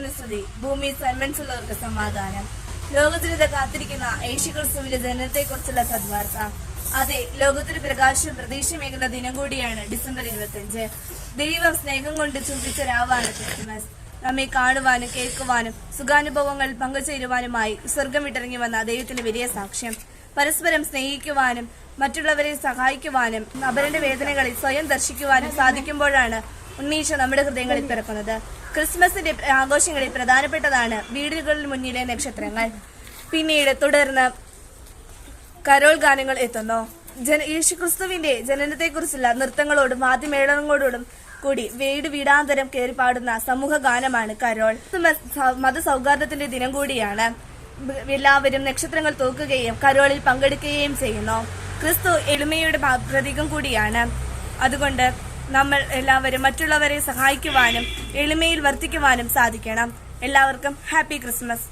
ദൈവത്തിന് സ്തുതി, ഭൂമി സന്മനസ്സുള്ളവർക്ക് സമാധാനം. ലോകജനത കാത്തിരിക്കുന്ന യേശുക്രിസ്തുവിന്റെ ജനനത്തെക്കുറിച്ചുള്ള സദ്വാർത്ത. അതെ, ലോകത്തിന് പ്രകാശവും പ്രതീക്ഷമേകുന്ന ദിനം കൂടിയാണ് ഡിസംബർ 25. ദൈവം സ്നേഹം കൊണ്ട് ചുംബിച്ച രാവാണ് ക്രിസ്മസ്. നമ്മെ കാണുവാനും കേൾക്കുവാനും സുഖാനുഭവങ്ങൾ പങ്കുചേരുവാനുമായി സ്വർഗം വിട്ടിറങ്ങി വന്ന ദൈവത്തിന്റെ വലിയ സാക്ഷ്യം. പരസ്പരം സ്നേഹിക്കുവാനും മറ്റുള്ളവരെ സഹായിക്കുവാനും അവരുടെ വേദനകളിൽ സ്വയം ദർശിക്കുവാനും സാധിക്കുമ്പോഴാണ് ഉണ്ണീശോ നമ്മുടെ ഹൃദയങ്ങളിൽ പിറക്കുന്നത്. ക്രിസ്മസിന്റെ ആഘോഷങ്ങളിൽ പ്രധാനപ്പെട്ടതാണ് വീടുകളിൽ മുന്നിലെ നക്ഷത്രങ്ങൾ. പിന്നീട് തുടർന്ന് കരോൾ ഗാനങ്ങൾ എത്തുന്നു. യേശുക്രിസ്തുവിന്റെ ജനനത്തെക്കുറിച്ചുള്ള നൃത്തങ്ങളോടും വാദ്യമേളങ്ങളോടും കൂടി വീട് വീടാന്തരം കയറി പാടുന്ന സമൂഹ ഗാനമാണ് കരോൾ. മതസൗഹാർദ്ദത്തിന്റെ ദിനം കൂടിയാണ്. എല്ലാവരും നക്ഷത്രങ്ങൾ തൂക്കുകയും കരോളിൽ പങ്കെടുക്കുകയും ചെയ്യുന്നു. ക്രിസ്തു എളിമയുടെ പ്രതീകം കൂടിയാണ്. അതുകൊണ്ട് നമ്മൾ എല്ലാവരും മറ്റുള്ളവരെ സഹായിക്കുവാനും എളിമയിൽ വർത്തിക്കുവാനും സാധിക്കണം. എല്ലാവർക്കും ഹാപ്പി ക്രിസ്മസ്.